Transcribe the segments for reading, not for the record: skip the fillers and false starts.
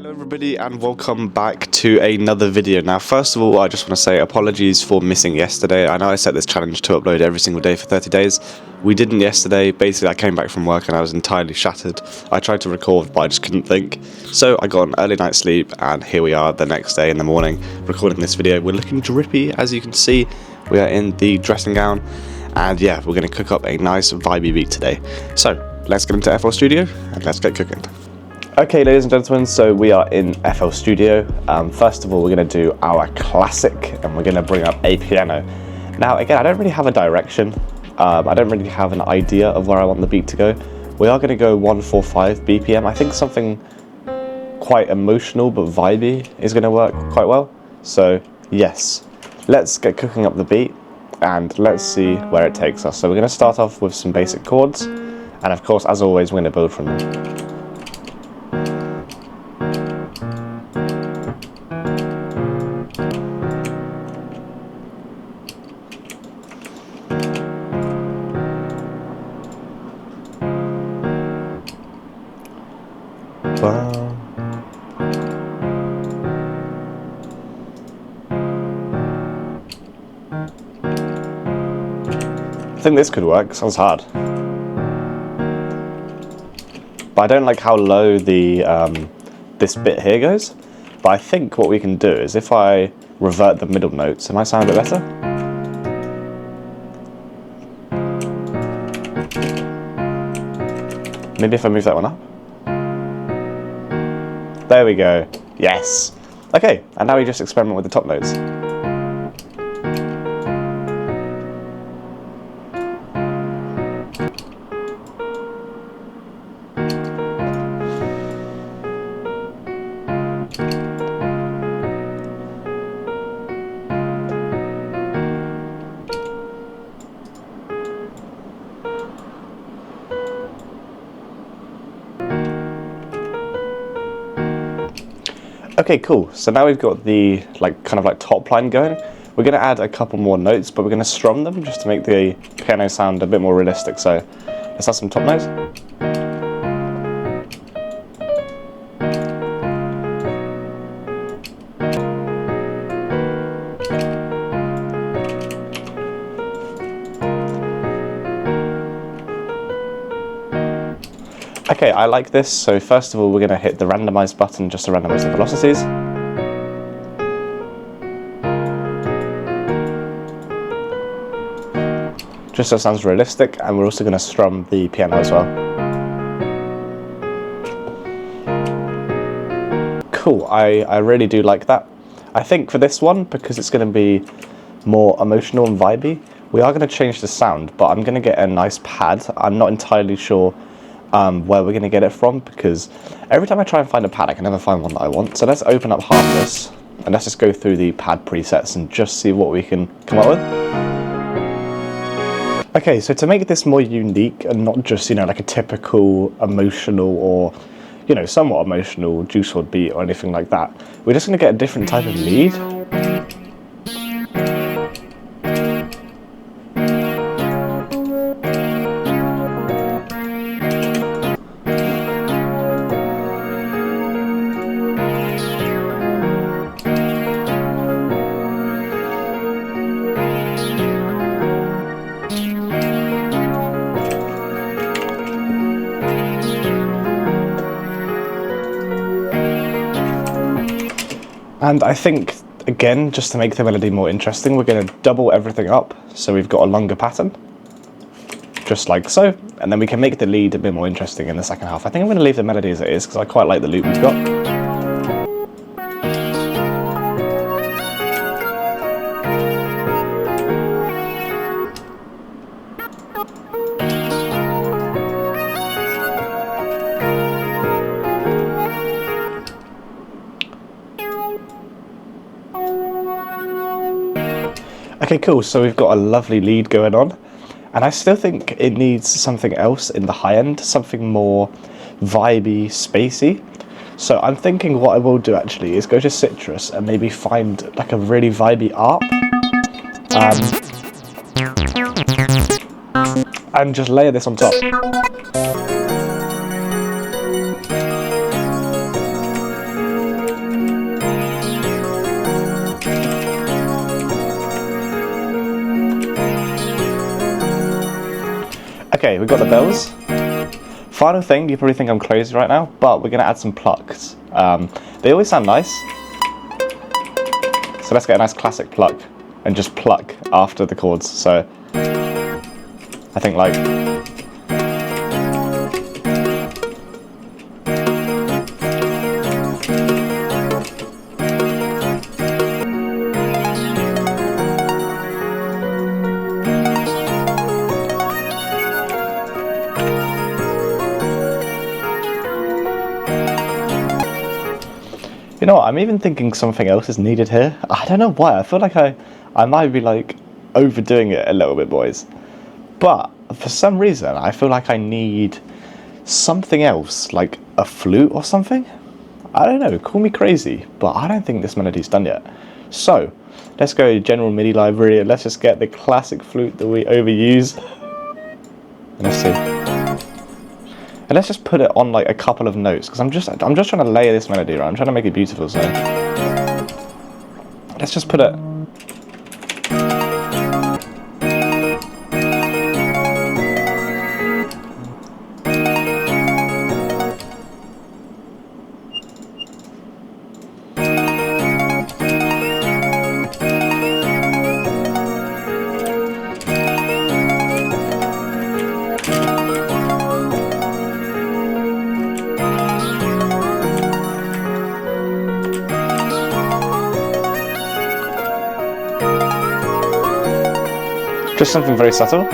Hello everybody and welcome back to another video. Now first of all, I just want to say apologies for missing yesterday. I know I set this challenge to upload every single day for 30 days. We didn't yesterday. Basically I came back from work and I was entirely shattered. I tried to record but I just couldn't think. So I got an early night's sleep and here we are the next day in the morning recording this video. We're looking drippy, as you can see. We are in the dressing gown and yeah, we're going to cook up a nice vibey beat today. So let's get into FL Studio and let's get cooking. Okay, ladies and gentlemen, so we are in FL Studio. First of all, we're going to do our classic, and we're going to bring up a piano. Now, again, I don't really have a direction. I don't really have an idea of where I want the beat to go. We are going to go 145 BPM. I think something quite emotional but vibey is going to work quite well. So, yes, let's get cooking up the beat, and let's see where it takes us. So we're going to start off with some basic chords, and of course, as always, we're going to build from them. I think this could work. Sounds hard, but I don't like how low the this bit here goes. But I think what we can do is if I revert the middle notes, it might sound a bit better. Maybe if I move that one up. There we go. Yes. Okay, and now we just experiment with the top notes. Okay, cool. So now we've got the kind of top line going. We're going to add a couple more notes, but we're going to strum them just to make the piano sound a bit more realistic. So let's add some top notes. Okay, I like this, so first of all we're going to hit the randomize button just to randomize the velocities. Just so it sounds realistic, and we're also going to strum the piano as well. Cool, I really do like that. I think for this one, because it's going to be more emotional and vibey, we are going to change the sound, but I'm going to get a nice pad. I'm not entirely sure where we're going to get it from, because every time I try and find a pad I can never find one that I want. So let's open up Harmless and let's just go through the pad presets and just see what we can come up with. Okay, so to make this more unique and not just, like a typical emotional or, somewhat emotional Juice WRLD beat or anything like that, we're just going to get a different type of lead. And I think, again, just to make the melody more interesting, we're going to double everything up, so we've got a longer pattern, just like so, and then we can make the lead a bit more interesting in the second half. I think I'm going to leave the melody as it is, because I quite like the loop we've got. Okay, cool, so we've got a lovely lead going on, and I still think it needs something else in the high end, something more vibey, spacey. So I'm thinking what I will do actually is go to Citrus and maybe find a really vibey ARP, and just layer this on top. Okay, we've got the bells. Final thing, you probably think I'm crazy right now, but we're going to add some plucks. They always sound nice. So let's get a nice classic pluck and just pluck after the chords. So I think like... You know what, I'm even thinking something else is needed here. I don't know why, I feel like I might be like overdoing it a little bit, boys. But for some reason, I feel like I need something else, like a flute or something. I don't know, call me crazy, but I don't think this melody's done yet. So, let's go to General MIDI Library and let's just get the classic flute that we overuse. And let's see. And let's just put it on like a couple of notes, because I'm just trying to layer this melody, right? I'm trying to make it beautiful, so let's just put it. Just something very subtle.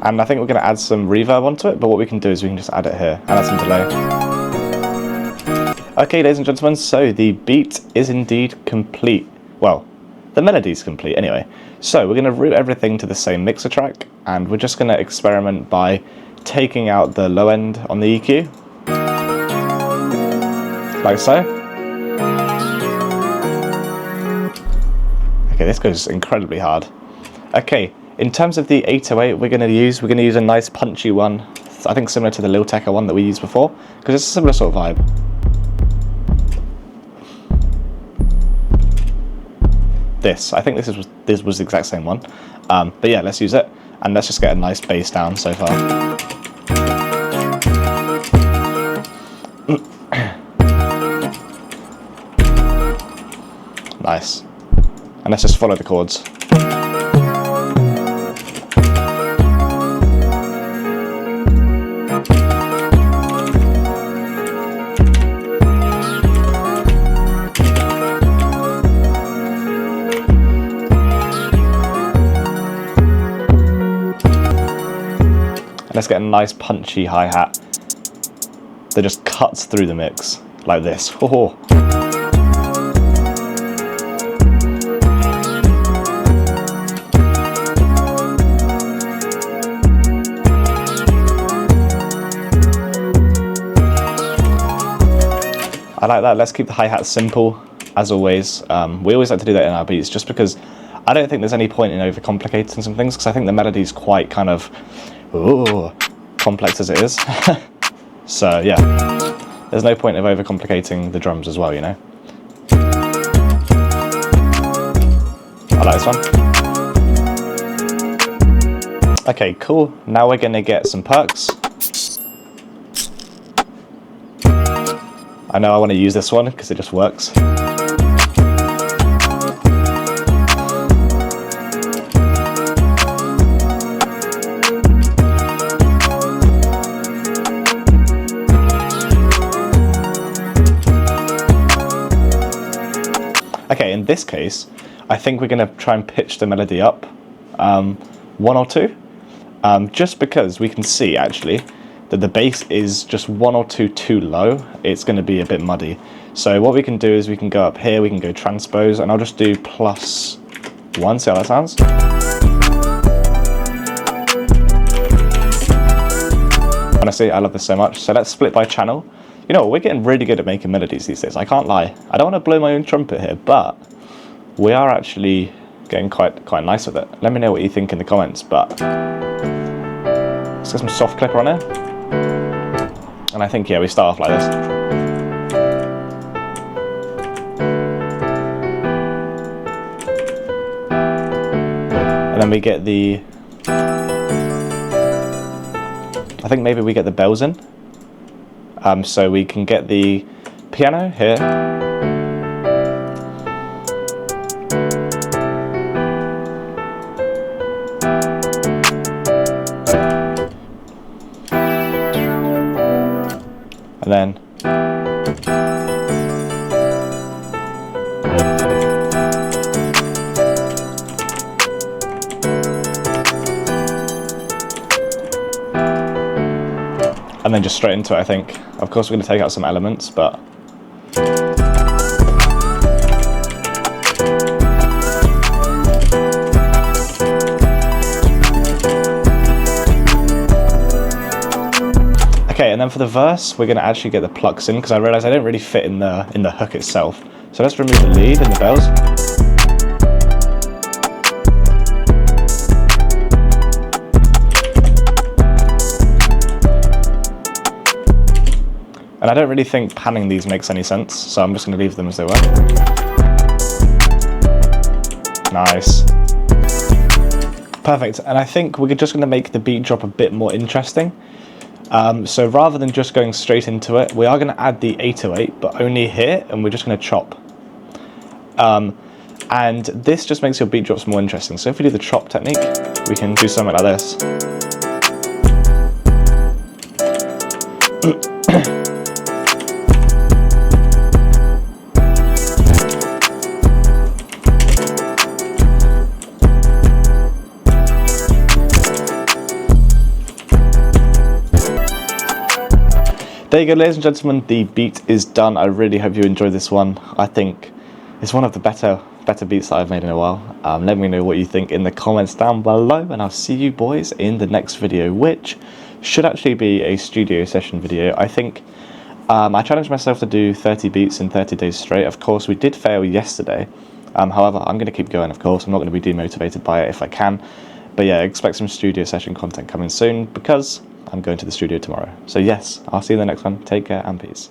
And I think we're going to add some reverb onto it, but what we can do is we can just add it here and add some delay. Okay, ladies and gentlemen, so the beat is indeed complete. Well, the melody's complete anyway. So we're going to route everything to the same mixer track, and we're just going to experiment by taking out the low end on the EQ. Like so. Okay, this goes incredibly hard. Okay, in terms of the 808 we're going to use a nice punchy one. I think similar to the Lil Tecca one that we used before, because it's a similar sort of vibe. I think this was the exact same one. But yeah, let's use it, and let's just get a nice bass down so far. Nice. And let's just follow the chords. And let's get a nice punchy hi-hat that just cuts through the mix like this. Oh. I like that. Let's keep the hi-hat simple, as always. We always like to do that in our beats, just because I don't think there's any point in overcomplicating some things, because I think the melody's quite kind of complex as it is. So yeah, there's no point of overcomplicating the drums as well, you know. I like this one. Okay, cool. Now we're gonna get some perks. I know I want to use this one because it just works. Okay, in this case, I think we're going to try and pitch the melody up one or two, just because we can see actually that the bass is just one or two too low. It's going to be a bit muddy. So what we can do is we can go up here, we can go transpose, and I'll just do +1, see how that sounds? Honestly, I love this so much. So let's split by channel. You know, we're getting really good at making melodies these days, I can't lie. I don't want to blow my own trumpet here, but we are actually getting quite nice with it. Let me know what you think in the comments, but let's get some soft clicker on here. And I think, yeah, we start off like this. And then we get the I think maybe we get the bells in. So we can get the piano here. And then just straight into it, I think. Of course we're going to take out some elements, but okay, and then for the verse, we're going to actually get the plucks in, because I realised I don't really fit in the hook itself. So let's remove the lead and the bells. And I don't really think panning these makes any sense, so I'm just going to leave them as they were. Nice. Perfect, and I think we're just going to make the beat drop a bit more interesting. So rather than just going straight into it, we are going to add the 808, but only here, and we're just going to chop. And this just makes your beat drops more interesting. So if we do the chop technique, we can do something like this. There you go, ladies and gentlemen, the beat is done. I really hope you enjoyed this one. I think it's one of the better beats that I've made in a while. Let me know what you think in the comments down below, and I'll see you boys in the next video, which should actually be a studio session video. I think I challenged myself to do 30 beats in 30 days straight. Of course, we did fail yesterday. However, I'm going to keep going, of course. I'm not going to be demotivated by it if I can. But yeah, expect some studio session content coming soon, because I'm going to the studio tomorrow. So yes, I'll see you in the next one. Take care and peace.